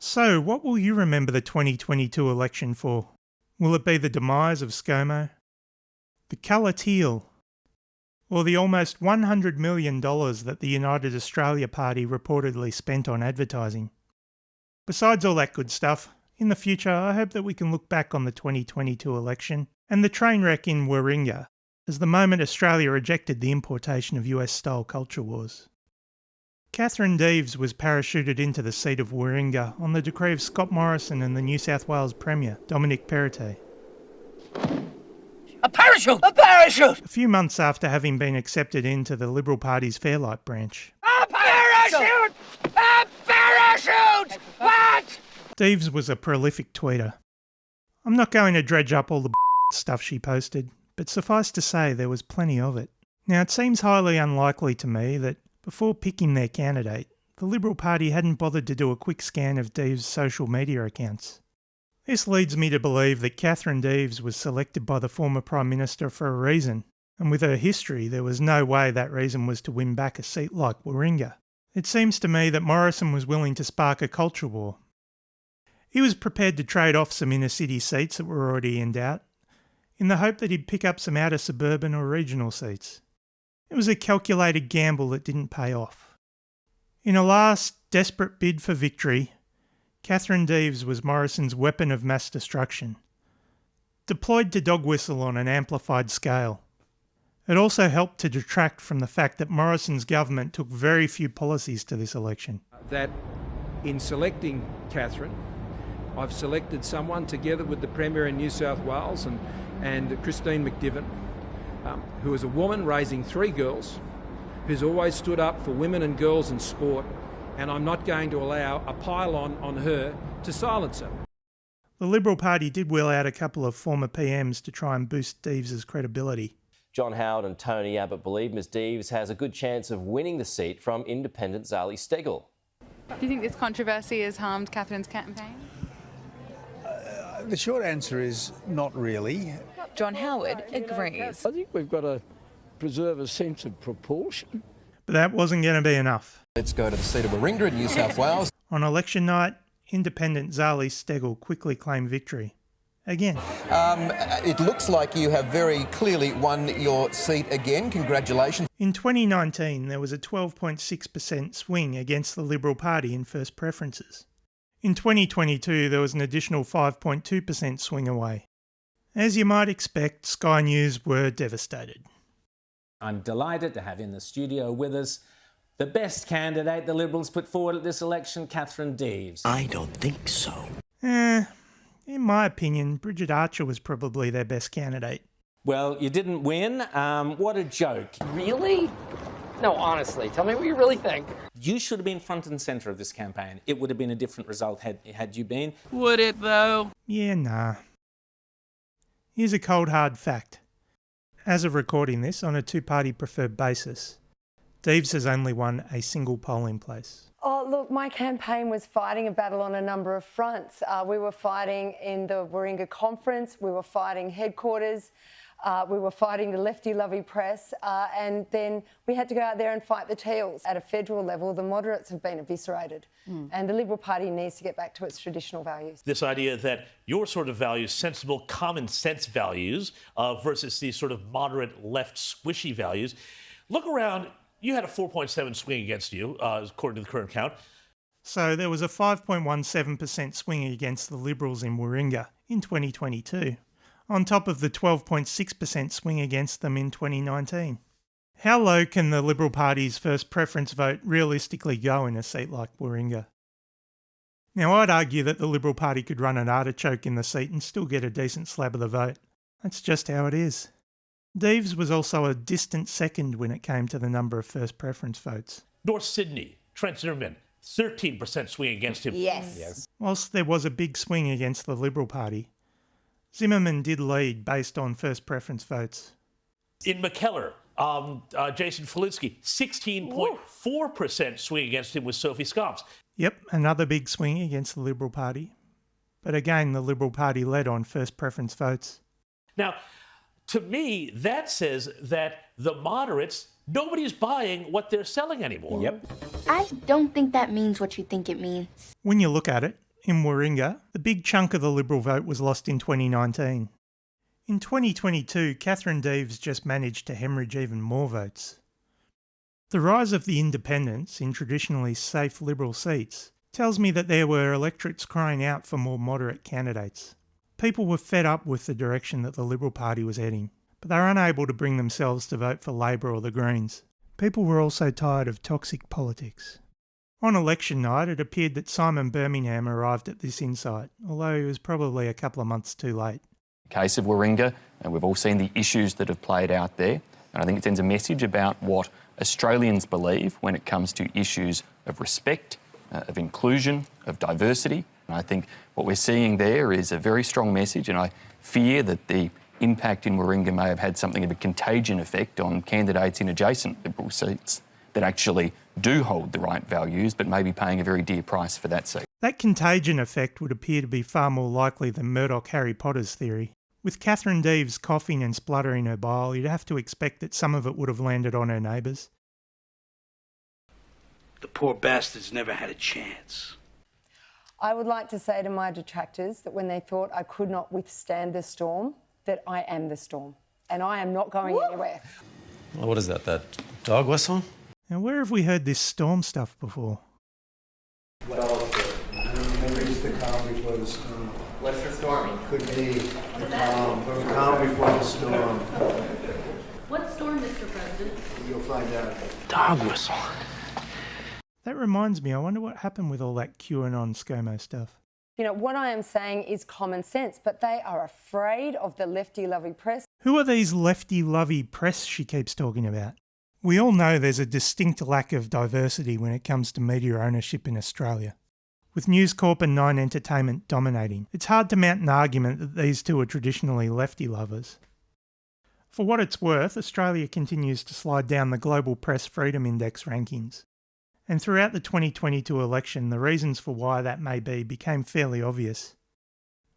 So, what will you remember the 2022 election for? Will it be the demise of ScoMo? The colour teal? Or the almost $100 million that the United Australia Party reportedly spent on advertising? Besides all that good stuff, in the future I hope that we can look back on the 2022 election and the train wreck in Waringa as the moment Australia rejected the importation of US-style culture wars. Catherine Deves was parachuted into the seat of Warringah on the decree of Scott Morrison and the New South Wales Premier, Dominic Perrottet. A parachute! A parachute! A few months after having been accepted into the Liberal Party's Fairlight branch. A parachute! A parachute! What? Deves was a prolific tweeter. I'm not going to dredge up all the stuff she posted, but suffice to say there was plenty of it. Now it seems highly unlikely to me that before picking their candidate, the Liberal Party hadn't bothered to do a quick scan of Deves' social media accounts. This leads me to believe that Catherine Deves was selected by the former Prime Minister for a reason, and with her history there was no way that reason was to win back a seat like Waringa. It seems to me that Morrison was willing to spark a culture war. He was prepared to trade off some inner city seats that were already in doubt, in the hope that he'd pick up some outer suburban or regional seats. It was a calculated gamble that didn't pay off. In a last, desperate bid for victory, Catherine Deves was Morrison's weapon of mass destruction, deployed to dog whistle on an amplified scale. It also helped to detract from the fact that Morrison's government took very few policies to this election. That in selecting Catherine, I've selected someone together with the Premier in New South Wales and Christine McDivitt, who is a woman raising 3 girls, who's always stood up for women and girls in sport, and I'm not going to allow a pile-on her to silence her. The Liberal Party did wheel out a couple of former PMs to try and boost Deves' credibility. John Howard and Tony Abbott believe Ms Deves has a good chance of winning the seat from independent Zali Steggall. Do you think this controversy has harmed Catherine's campaign? The short answer is not really. John Howard agrees. I think we've got to preserve a sense of proportion. But that wasn't going to be enough. Let's go to the seat of Waringa in New South Wales. On election night, independent Zali Steggall quickly claimed victory. Again. It looks like you have very clearly won your seat again. Congratulations. In 2019, there was a 12.6% swing against the Liberal Party in first preferences. In 2022, there was an additional 5.2% swing away. As you might expect, Sky News were devastated. I'm delighted to have in the studio with us the best candidate the Liberals put forward at this election, Catherine Deves. I don't think so. In my opinion, Bridget Archer was probably their best candidate. Well, you didn't win. What a joke. Really? No, honestly, tell me what you really think. You should have been front and centre of this campaign. It would have been a different result had you been. Would it, though? Yeah, nah. Here's a cold hard fact. As of recording this, on a 2-party preferred basis, Deves has only won a single polling place. Oh, look, my campaign was fighting a battle on a number of fronts. We were fighting in the Waringa conference, we were fighting headquarters, we were fighting the lefty-lovey press, and then we had to go out there and fight the teals. At a federal level, the moderates have been eviscerated, and the Liberal Party needs to get back to its traditional values. This idea that your sort of values, sensible, common sense values, versus these sort of moderate left squishy values. Look around. You had a 4.7 swing against you, according to the current count. So there was a 5.17% swing against the Liberals in Waringa in 2022, on top of the 12.6% swing against them in 2019. How low can the Liberal Party's first preference vote realistically go in a seat like Waringa? Now, I'd argue that the Liberal Party could run an artichoke in the seat and still get a decent slab of the vote. That's just how it is. Deves was also a distant second when it came to the number of first preference votes. North Sydney, Trent Zimmerman, 13% swing against him. Yes. Whilst there was a big swing against the Liberal Party, Zimmerman did lead based on first preference votes. In McKellar, Jason Falinski, 16.4% swing against him with Sophie Scops. Yep, another big swing against the Liberal Party. But again, the Liberal Party led on first preference votes. Now, to me, that says that the moderates Nobody's buying what they're selling anymore. Yep. I don't think that means what you think it means. When you look at it, in Waringa, the big chunk of the Liberal vote was lost in 2019. In 2022, Catherine Deves just managed to hemorrhage even more votes. The rise of the independents in traditionally safe Liberal seats tells me that there were electorates crying out for more moderate candidates. People were fed up with the direction that the Liberal Party was heading, but they were unable to bring themselves to vote for Labor or the Greens. People were also tired of toxic politics. On election night, it appeared that Simon Birmingham arrived at this insight, although he was probably a couple of months too late. Case of Waringa, and we've all seen the issues that have played out there, and I think it sends a message about what Australians believe when it comes to issues of respect, of inclusion, of diversity. And I think what we're seeing there is a very strong message, and I fear that the impact in Warringah may have had something of a contagion effect on candidates in adjacent Liberal seats that actually do hold the right values but may be paying a very dear price for that seat. That contagion effect would appear to be far more likely than Murdoch-Harry Potter's theory. With Catherine Deves coughing and spluttering her bile, you'd have to expect that some of it would have landed on her neighbours. The poor bastards never had a chance. I would like to say to my detractors that when they thought I could not withstand the storm, that I am the storm, and I am not going anywhere. Well, what is that dog whistle? Now, where have we heard this storm stuff before? Well, maybe it's the calm before the storm. What's the storming? Could be the calm before the storm. What storm, Mr. President? You'll find out. Dog whistle. That reminds me, I wonder what happened with all that QAnon ScoMo stuff. You know, what I am saying is common sense, but they are afraid of the lefty-lovey press. Who are these lefty-lovey press she keeps talking about? We all know there's a distinct lack of diversity when it comes to media ownership in Australia. With News Corp and Nine Entertainment dominating, it's hard to mount an argument that these two are traditionally lefty lovers. For what it's worth, Australia continues to slide down the Global Press Freedom Index rankings. And throughout the 2022 election, the reasons for why that may be became fairly obvious.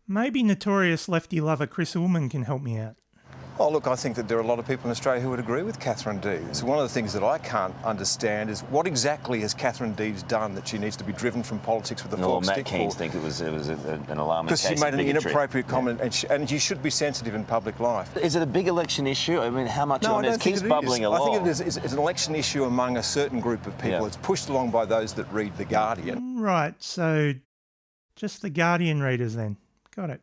Maybe notorious lefty lover Chris Ullman can help me out. Oh, look, I think that there are a lot of people in Australia who would agree with Catherine Deves. One of the things that I can't understand is what exactly has Catherine Deves done that she needs to be driven from politics with a forked stick for? Matt Keynes think it was an alarming case. Because she made an bigotry. inappropriate comment, and you should be sensitive in public life. Is it a big election issue? I mean, how much No, on I it don't think keeps it bubbling is. along? I think it is it's an election issue among a certain group of people. Yeah. It's pushed along by those that read The Guardian. Right, so just the Guardian readers then. Got it.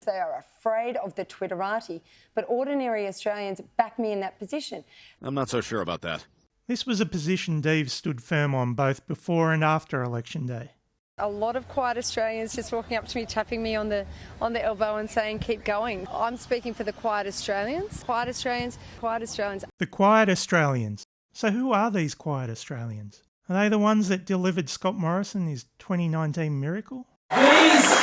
They are afraid of the Twitterati, but ordinary Australians back me in that position. I'm not so sure about that. This was a position Deves stood firm on both before and after election day. A lot of quiet Australians just walking up to me, tapping me on the elbow and saying, keep going. I'm speaking for the quiet Australians. Quiet Australians, quiet Australians. The quiet Australians. So who are these quiet Australians? Are they the ones that delivered Scott Morrison his 2019 miracle? These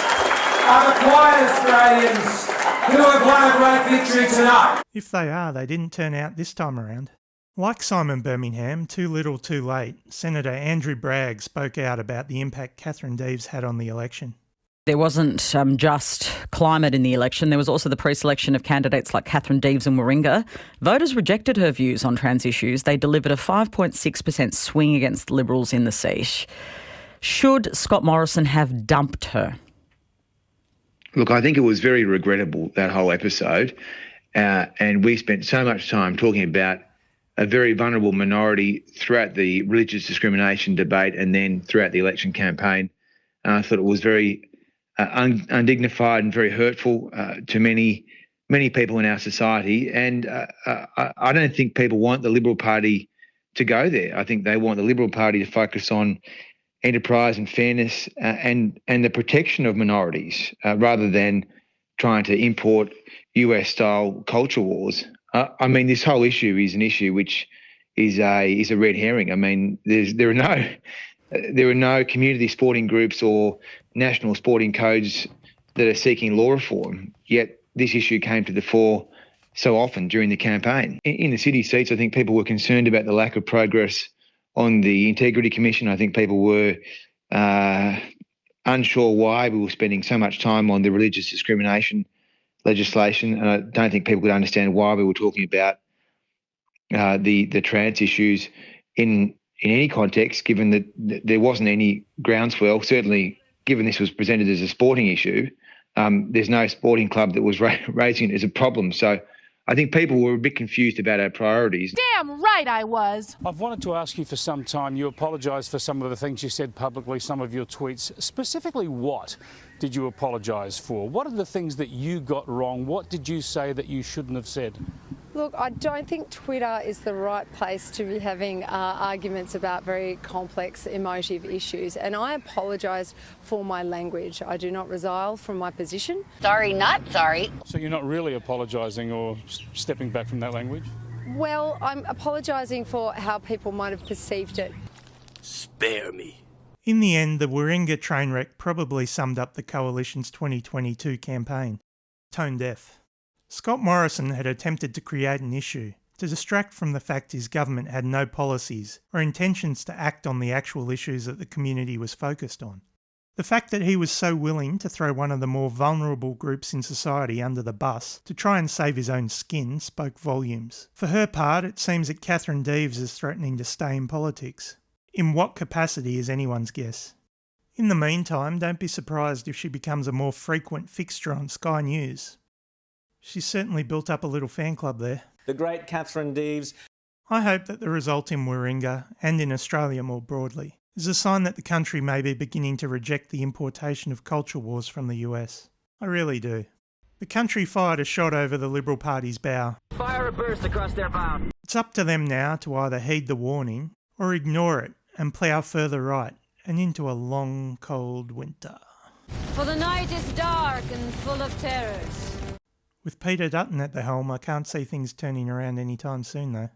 are the quiet Australians who have won a great victory tonight. If they are, they didn't turn out this time around. Like Simon Birmingham, too little too late, Senator Andrew Bragg spoke out about the impact Catherine Deves had on the election. There wasn't just climate in the election, there was also the pre-selection of candidates like Catherine Deves and Waringa. Voters rejected her views on trans issues. They delivered a 5.6% swing against the Liberals in the seat. Should Scott Morrison have dumped her? Look, I think it was very regrettable, that whole episode, and we spent so much time talking about a very vulnerable minority throughout the religious discrimination debate and then throughout the election campaign. I thought it was very undignified and very hurtful to many people in our society, and I don't think people want the Liberal Party to go there. I think they want the Liberal Party to focus on enterprise and fairness and the protection of minorities rather than trying to import US-style culture wars. I mean, this whole issue is an issue which is a red herring. I mean, there are no community sporting groups or national sporting codes that are seeking law reform, yet this issue came to the fore so often during the campaign. In the city seats, I think people were concerned about the lack of progress on the Integrity Commission. I think people were unsure why we were spending so much time on the religious discrimination legislation, and I don't think people could understand why we were talking about the trans issues in any context, given that there wasn't any groundswell. Certainly, given this was presented as a sporting issue, there's no sporting club that was raising it as a problem. So I think people were a bit confused about our priorities. Damn right I was. I've wanted to ask you for some time. You apologised for some of the things you said publicly, some of your tweets. Specifically, what did you apologise for? What are the things that you got wrong? What did you say that you shouldn't have said? Look, I don't think Twitter is the right place to be having arguments about very complex, emotive issues. And I apologise for my language. I do not resile from my position. Sorry, not sorry. So you're not really apologising or stepping back from that language? Well, I'm apologising for how people might have perceived it. Spare me. In the end, the Waringa train wreck probably summed up the Coalition's 2022 campaign. Tone deaf. Scott Morrison had attempted to create an issue to distract from the fact his government had no policies or intentions to act on the actual issues that the community was focused on. The fact that he was so willing to throw one of the more vulnerable groups in society under the bus to try and save his own skin spoke volumes. For her part, it seems that Catherine Deeves is threatening to stay in politics. In what capacity is anyone's guess. In the meantime, don't be surprised if she becomes a more frequent fixture on Sky News. She's certainly built up a little fan club there. The great Catherine Deeves. I hope that the result in Waringa, and in Australia more broadly, is a sign that the country may be beginning to reject the importation of culture wars from the US. I really do. The country fired a shot over the Liberal Party's bow. Fire a burst across their bow. It's up to them now to either heed the warning or ignore it and plough further right and into a long, cold winter. For the night is dark and full of terrors. With Peter Dutton at the helm, I can't see things turning around anytime soon though.